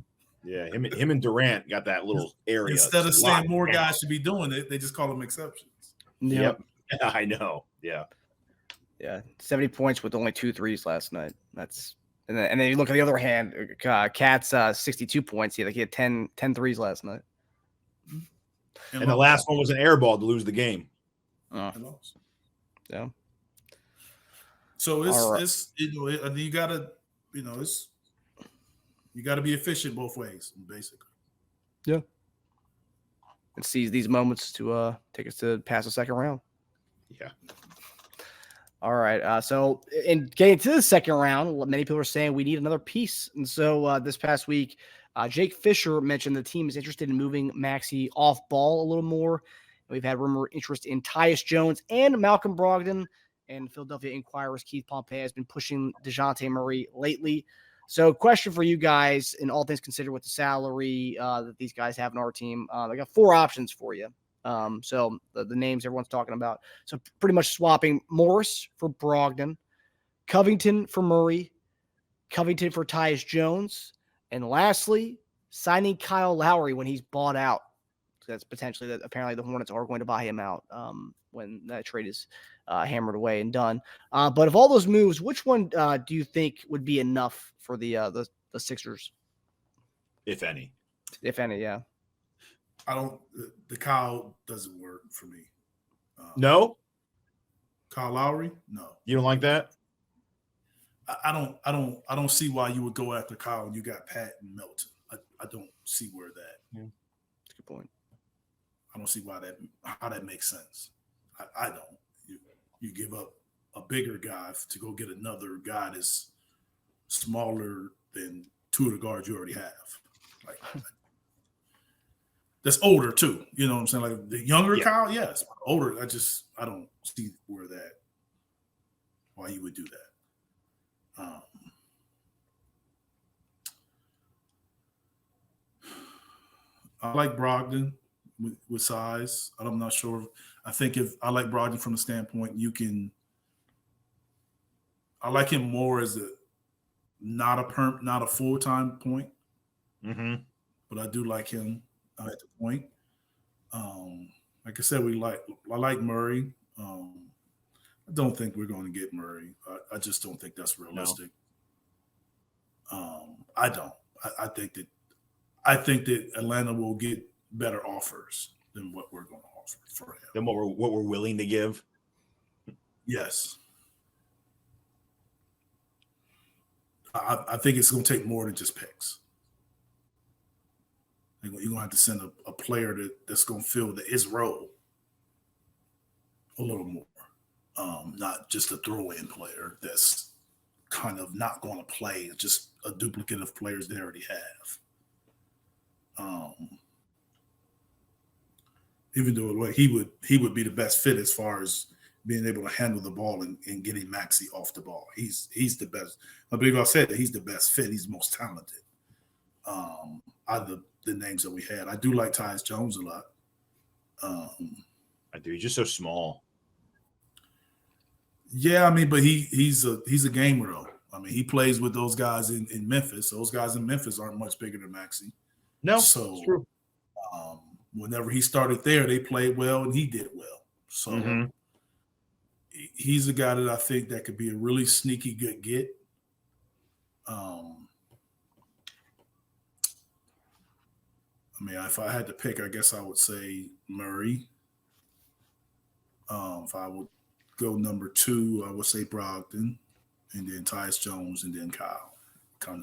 Yeah. Him and Durant got that little area. Instead of saying more guys should be doing it, they just call them exceptions. Yep. Yeah, I know. Yeah. Yeah. 70 points with only 2 threes last night. And then you look at the other hand, Cat's 62 points. He had 10 threes last night. And the last one was an air ball to lose the game. Yeah. So it's you gotta be efficient both ways, basically. Yeah. And seize these moments to take us to past the second round. Yeah. All right. So in getting to the second round, many people are saying we need another piece. And so this past week, Jake Fisher mentioned the team is interested in moving Maxey off ball a little more. We've had rumor interest in Tyus Jones and Malcolm Brogdon. And Philadelphia Inquirer's Keith Pompey has been pushing DeJounte Murray lately. So question for you guys, in all things considered with the salary that these guys have in our team, I got 4 options for you. So the names everyone's talking about. So pretty much swapping Morris for Brogdon, Covington for Murray, Covington for Tyus Jones, and lastly, signing Kyle Lowry when he's bought out. So that's potentially that. Apparently the Hornets are going to buy him out when that trade is hammered away and done. But of all those moves, which one do you think would be enough for the Sixers? If any. If any, yeah. The Kyle doesn't work for me. No? Kyle Lowry? No. You don't like that? I don't see why you would go after Kyle when you got Pat and Melton. I don't see where that. Yeah. That's a good point. I don't see how that makes sense. I don't. You give up a bigger guy to go get another guy that's smaller than 2 of the guards you already have. Like that's older too. You know what I'm saying? Like the younger Kyle, yes. Older, I don't see why you would do that. I like Brogdon with size. I'm not sure. I think if I like Brogdon from the standpoint, I like him more as not a full-time point. Mm-hmm. But I do like him at the point. Like I said, I like Murray. I don't think we're going to get Murray. I just don't think that's realistic. No. I don't. I think that Atlanta will get better offers than what we're going to offer for him. Than what we're willing to give. Yes. I think it's going to take more than just picks. You're going to have to send a player that's going to fill his role a little more. Not just a throw-in player that's kind of not going to play, just a duplicate of players they already have. Even though he would be the best fit as far as being able to handle the ball and getting Maxey off the ball. He's the best. I believe I said that he's the best fit. He's the most talented. Out of the names that we had, I do like Tyus Jones a lot. I do. He's just so small. Yeah, I mean, but he's a gamer though. I mean, he plays with those guys in Memphis. Those guys in Memphis aren't much bigger than Maxey. No, so it's true. Whenever he started there, they played well and he did well. So he's a guy that I think that could be a really sneaky good get. I mean, if I had to pick, I guess I would say Murray. If I would go number 2, I would say Brogdon, and then Tyus Jones, and then Kyle.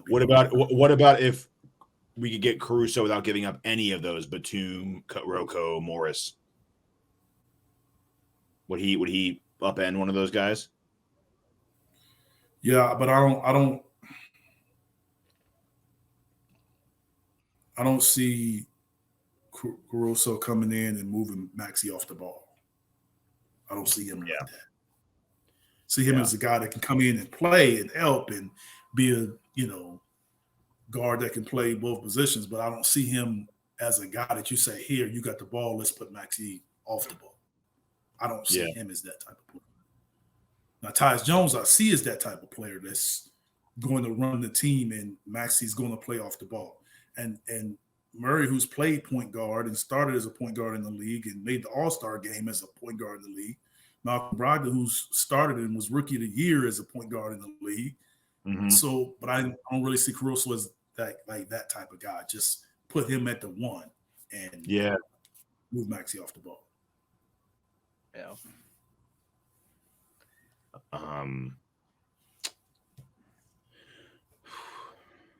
What about if we could get Caruso without giving up any of those? Batum, Rocco, Morris. Would he upend one of those guys? Yeah, but I don't see Caruso coming in and moving Maxey off the ball. I don't see him like that. See him as a guy that can come in and play and help and be a guard that can play both positions, but I don't see him as a guy that you say, here, you got the ball, let's put Maxey off the ball. I don't see him as that type of player. Now, Tyus Jones, I see as that type of player that's going to run the team, and Maxey's going to play off the ball. And Murray, who's played point guard and started as a point guard in the league and made the All-Star game as a point guard in the league. Malcolm Brogdon, who's started and was Rookie of the Year as a point guard in the league. Mm-hmm. So, but I don't really see Caruso as that type of guy. Just put him at the one and move Maxey off the ball. Yeah.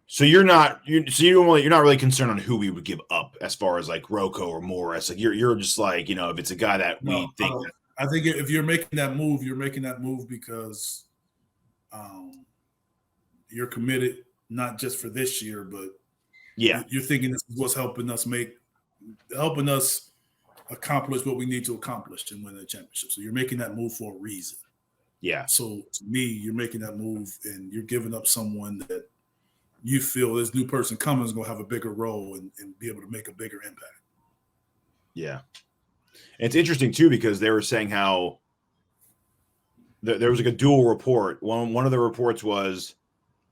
So you're not really concerned on who we would give up as far as like Rocco or Morris. Like you're just like, if it's a guy that we think. I think if you're making that move, because you're committed not just for this year, but you're thinking this is what's helping us accomplish what we need to accomplish and win the championship. So you're making that move for a reason. Yeah. So to me, you're making that move and you're giving up someone that you feel this new person coming is going to have a bigger role and be able to make a bigger impact. Yeah. And it's interesting too, because they were saying how there was like a dual report. One of the reports was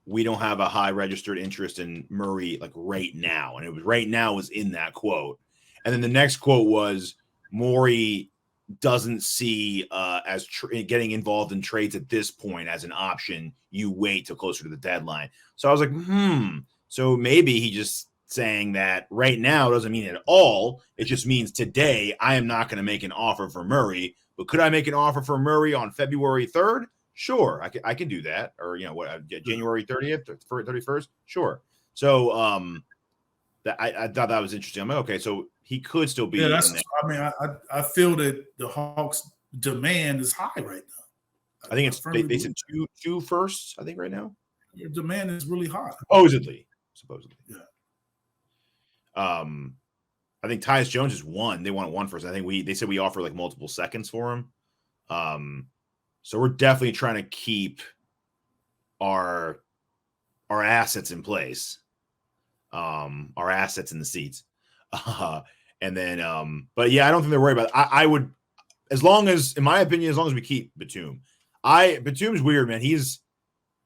we don't have a high registered interest in Murray like right now. And it was right now was in that quote. And then the next quote was Morey doesn't see as getting involved in trades at this point as an option. You wait till closer to the deadline. So I was like, So maybe he just saying that right now doesn't mean at all. It just means today I am not going to make an offer for Murray. But could I make an offer for Murray on February 3rd? Sure, I can do that. Or January 30th or 31st? Sure. So I thought that was interesting. I'm like, okay, so he could still be. Yeah, I feel that the Hawks' demand is high right now. I think they said two firsts. I think right now your demand is really high. Supposedly. Yeah. I think Tyus Jones is one. They want one first. I think they said we offer like multiple seconds for him. So we're definitely trying to keep our assets in place. Our assets in the seats. And then but yeah, I don't think they're worried about it. I would, in my opinion, as long as we keep Batum. Batum's weird, man.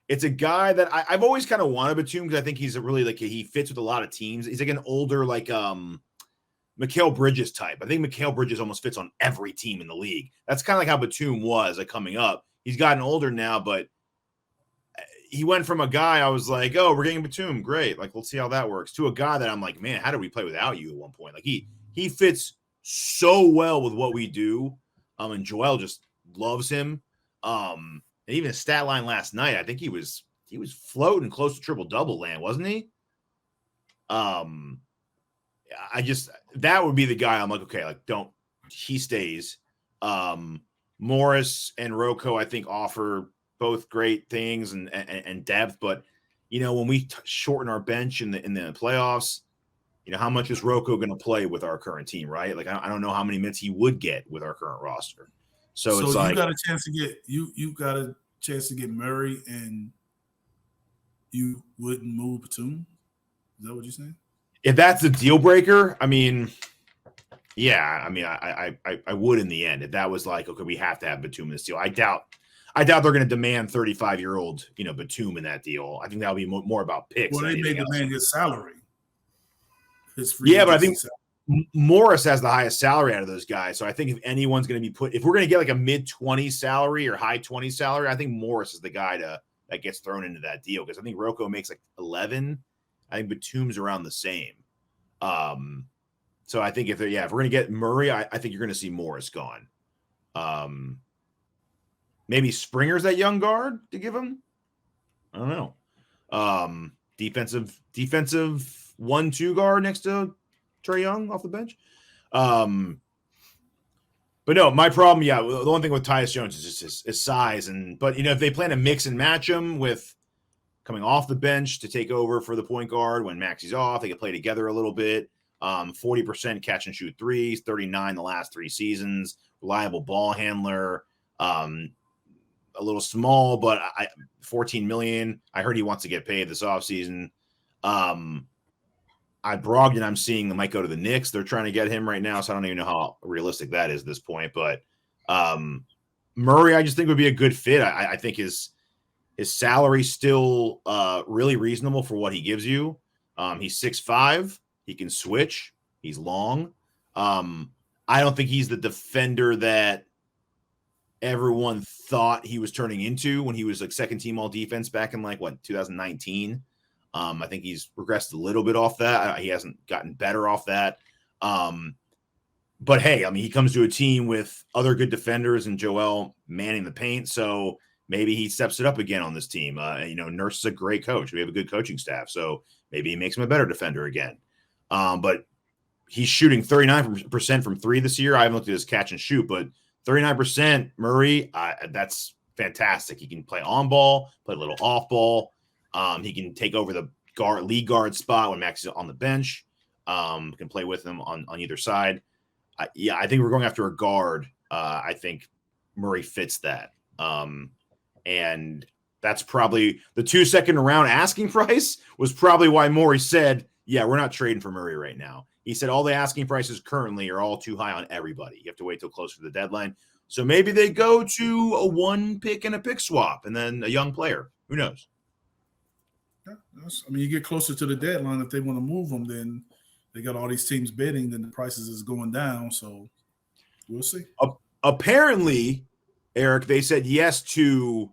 It's a guy that I've always kind of wanted Batum because I think he's he fits with a lot of teams. He's like an older, like Mikal Bridges type. I think Mikal Bridges almost fits on every team in the league. That's kind of like how Batum was coming up. He's gotten older now, but he went from a guy I was like, oh, we're getting Batum, great. Like, let's see how that works, to a guy that I'm like, man, how did we play without you at one point? Like he fits so well with what we do. And Joel just loves him. And even a stat line last night, I think he was floating close to triple-double land, wasn't he? That would be the guy I'm like, okay, like he stays. Morris and Rocco, I think, offer both great things and depth, but when we shorten our bench in the playoffs, how much is Rocco going to play with our current team, right? Like I don't know how many minutes he would get with our current roster. So it's like you got a chance to get you got a chance to get Murray, and you wouldn't move Batum. Is that what you're saying? If that's the deal breaker, I mean, yeah, I mean, I would in the end. If that was like, okay, we have to have Batum in this deal. I doubt they're going to demand 35-year-old, Batum in that deal. I think that'll be more about picks. Well, they may demand his salary. But I think Morris has the highest salary out of those guys. So I think if anyone's going to be if we're going to get like a mid-20s salary or high 20s salary, I think Morris is the guy that gets thrown into that deal, because I think Rocco makes like 11. I think Batum's around the same. So I think if we're going to get Murray, I think you're going to see Morris gone. Maybe Springer's that young guard to give him. I don't know. Defensive 1-2 guard next to Trae Young off the bench. But no, my problem, the one thing with Tyus Jones is just his size. But if they plan to mix and match him with coming off the bench to take over for the point guard when Maxey's off, they can play together a little bit. 40% catch and shoot threes, 39 the last 3 seasons, reliable ball handler, a little small, but $14 million. I heard he wants to get paid this offseason. Brogdon, I'm seeing might go to the Knicks. They're trying to get him right now, so I don't even know how realistic that is at this point. But Murray, I just think would be a good fit. I think his salary's still really reasonable for what he gives you. He's 6'5". He can switch. He's long. I don't think he's the defender that everyone thought he was turning into when he was like second team all defense back in 2019. I think he's regressed a little bit off that. He hasn't gotten better off that. But hey, I mean, he comes to a team with other good defenders and Joel manning the paint. So maybe he steps it up again on this team. Nurse is a great coach. We have a good coaching staff. So maybe he makes him a better defender again. But he's shooting 39% from three this year. I haven't looked at his catch and shoot, but 39%, Murray, that's fantastic. He can play on ball, play a little off ball. He can take over the lead guard spot when Max is on the bench. Can play with him on either side. I think we're going after a guard. I think Murray fits that. And that's probably the 2 second round asking price was probably why Maury said, yeah, we're not trading for Murray right now. He said all the asking prices currently are all too high on everybody. You have to wait till closer to the deadline. So maybe they go to a 1 pick and a pick swap and then a young player. Who knows? Yeah, you get closer to the deadline. If they want to move them, then they got all these teams bidding, then the prices is going down. So we'll see. Apparently, Eric, they said yes to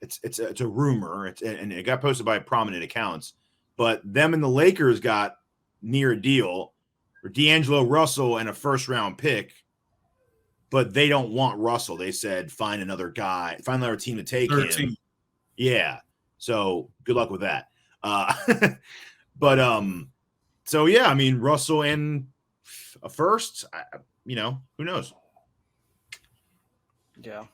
it's a rumor, and it got posted by prominent accounts, but them and the Lakers got near a deal for D'Angelo Russell and a first round pick, but they don't want Russell. They said find another team to take him. Yeah. So good luck with that. So yeah, I mean, Russell and a first, who knows? Yeah.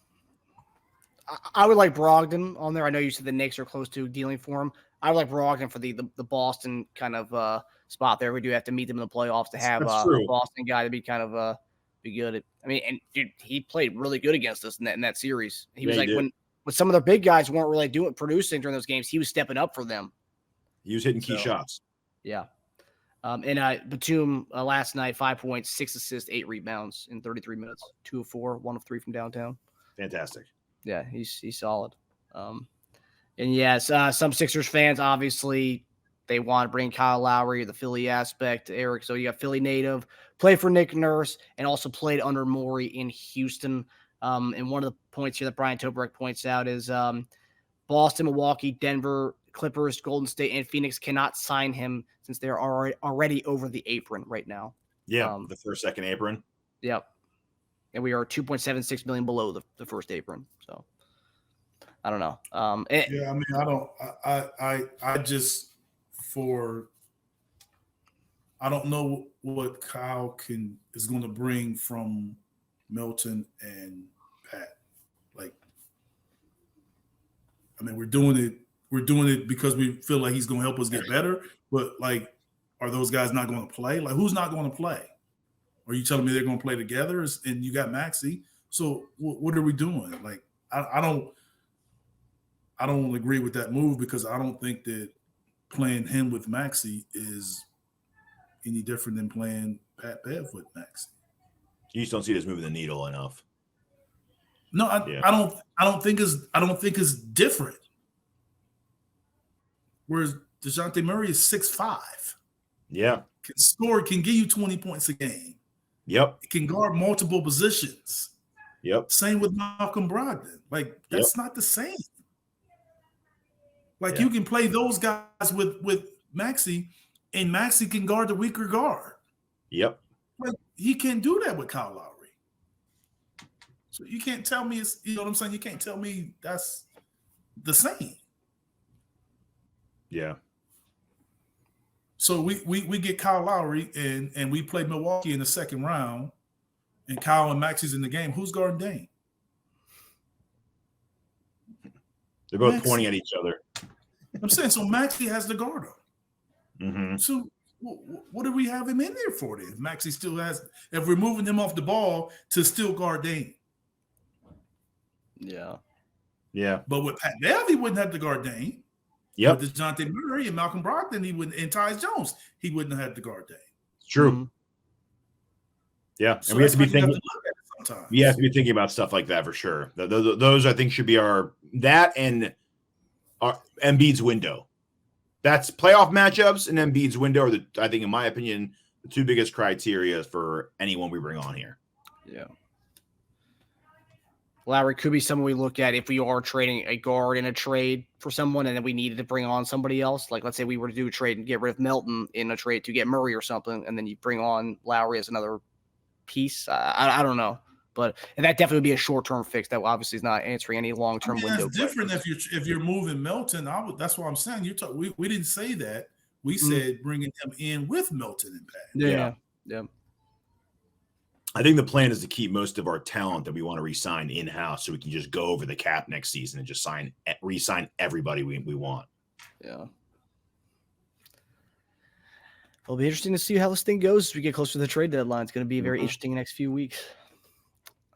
I would like Brogdon on there. I know you said the Knicks are close to dealing for him. I would like Brogdon for the Boston kind of spot there. We do have to meet them in the playoffs to have a Boston guy to be kind of be good. And dude, he played really good against us in that series. He was when some of the big guys weren't really producing during those games, he was stepping up for them. He was hitting key shots. Yeah. And Batum last night, 5 points, 6 assists, 8 rebounds in 33 minutes, 2 of 4, 1 of 3 from downtown. Fantastic. Yeah, he's solid. And yes, some Sixers fans, obviously, they want to bring Kyle Lowry, the Philly aspect, Eric. So you got Philly native, played for Nick Nurse, and also played under Morey in Houston. And one of the points here that Brian Tobrek points out is Boston, Milwaukee, Denver, Clippers, Golden State, and Phoenix cannot sign him since they're already over the apron right now. Yeah, the first, second apron. Yep. And we are 2.76 million below the first apron. So I don't know. I don't know what Kyle is going to bring from Milton and Pat. We're doing it because we feel like he's going to help us get better. But are those guys not going to play? Who's not going to play? Are you telling me they're going to play together? And you got Maxey. So what are we doing? I don't agree with that move because I don't think that playing him with Maxey is any different than playing Pat Bev with Maxey. You just don't see this moving the needle enough. No, I don't think it's different. Whereas DeJounte Murray is 6'5". Yeah. Can score, can give you 20 points a game. Yep. It can guard multiple positions. Yep. Same with Malcolm Brogdon. That's not the same. You can play those guys with Maxey, and Maxey can guard the weaker guard. Yep. He can't do that with Kyle Lowry. So you can't tell me you know what I'm saying? You can't tell me that's the same. Yeah. So we get Kyle Lowry and we play Milwaukee in the second round, and Kyle and Maxey's in the game. Who's guarding Dame? They're both pointing at each other. I'm saying so Maxey has to guard him. Mm-hmm. So what do we have him in there for then? If Maxey still has, if we're moving him off the ball to still guard Dame. Yeah. Yeah. But with Pat Bev, he wouldn't have to guard Dame. Yep. With DeJounte Murray and Malcolm Brogdon, and Tyus Jones, he wouldn't have had the guard day. It's true. Mm-hmm. Yeah, So and we have to be thinking. Sometimes. We have to be thinking about stuff like that for sure. Those I think should be our and our Embiid's window. That's playoff matchups and Embiid's window are I think, in my opinion, the two biggest criteria for anyone we bring on here. Yeah. Lowry could be someone we look at if we are trading a guard in a trade for someone and then we needed to bring on somebody else. Like, let's say we were to do a trade and get rid of Melton in a trade to get Murray or something, and then you bring on Lowry as another piece. I don't know. And that definitely would be a short-term fix. That obviously is not answering any long-term window. It's different if you're moving Melton. That's what I'm saying. We didn't say that. We said bringing him in with Melton and Pat. Yeah. I think the plan is to keep most of our talent that we want to re-sign in-house so we can just go over the cap next season and just re-sign everybody we want. Yeah. It'll be interesting to see how this thing goes as we get closer to the trade deadline. It's going to be very interesting next few weeks.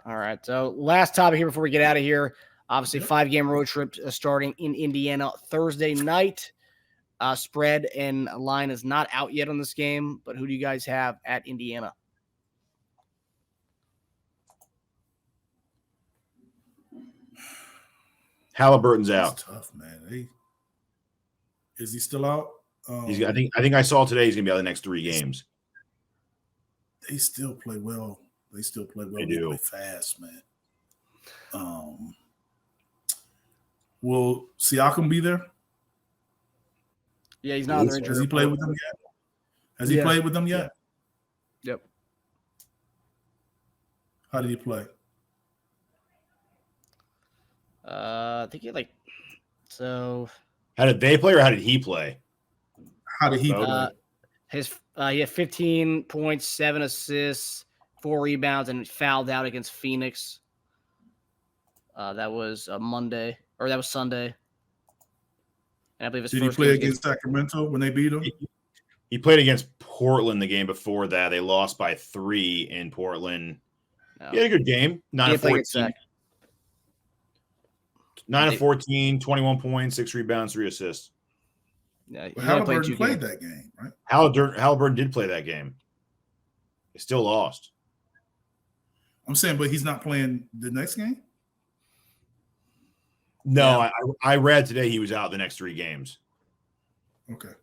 All right. So last topic here before we get out of here. Obviously, 5-game road trip starting in Indiana Thursday night. Spread and line is not out yet on this game, but who do you guys have at Indiana? Halliburton's out. That's tough, man. Is he still out? I think I saw today he's gonna be out the next 3 games. They still play well. They do. They play fast, man. Will Siakam be there? Yeah, he's not injured. Has he played with them yet? Has he played with them yet? Yep. How did he play? I think How did they play or how did he play? How did he play? He had 15 points, 7 assists, 4 rebounds, and fouled out against Phoenix. That was Monday, or that was Sunday. And I believe did he play against Sacramento when they beat him? He played against Portland the game before that. They lost by 3 in Portland. No. He had a good game. 9 of 14. 9 of 14, 21 points, 6 rebounds, 3 assists. Yeah, Halliburton played that game, right? Halliburton did play that game. They still lost. I'm saying, but he's not playing the next game? No, yeah. I read today he was out the next 3 games. Okay.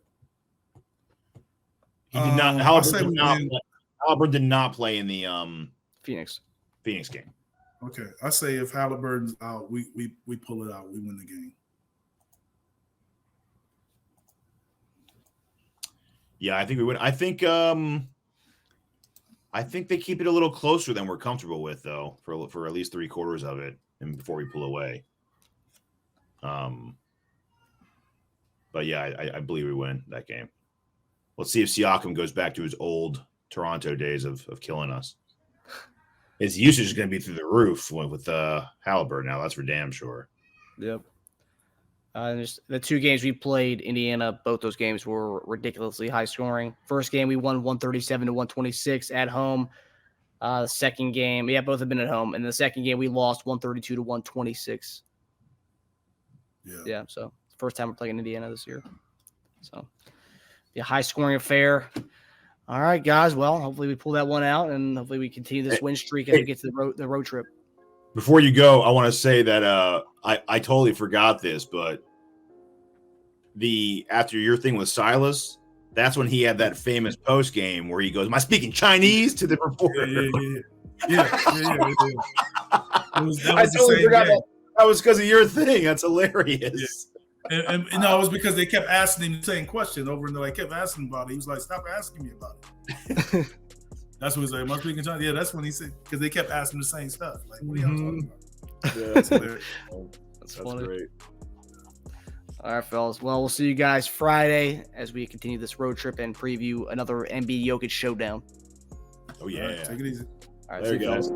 He did not. Halliburton did not play in the Phoenix game. Okay, I say if Halliburton's out, we pull it out. We win the game. Yeah, I think we win. I think they keep it a little closer than we're comfortable with, though, for at least 3/4 of it, and before we pull away. But yeah, I believe we win that game. Let's see if Siakam goes back to his old Toronto days of killing us. His usage is going to be through the roof with Halliburton now. That's for damn sure. Yep. The 2 games we played, Indiana, both those games were ridiculously high scoring. First game, we won 137-126 at home. The second game, both have been at home. And the second game, we lost 132-126. Yeah. So first time we're playing Indiana this year. So a high scoring affair. All right, guys. Well, hopefully we pull that one out, and hopefully we continue this win streak as we get to the road trip. Before you go, I want to say that I totally forgot this, but after your thing with Silas, that's when he had that famous post game where he goes, "Am I speaking Chinese?" to the reporter. Yeah. I totally forgot that was because of your thing. That's hilarious. Yeah. And no, it was because they kept asking him the same question over and over. They kept asking about it. He was like, "Stop asking me about it." That's what he was like. Am I speaking Chinese? Yeah, that's when he said, because they kept asking the same stuff. Like, what are y'all talking about? Yeah, that's hilarious. That's funny. Great. All right, fellas. Well, we'll see you guys Friday as we continue this road trip and preview another Embiid Jokic showdown. Oh, yeah. All right, take it easy. All right, there you go. Guys.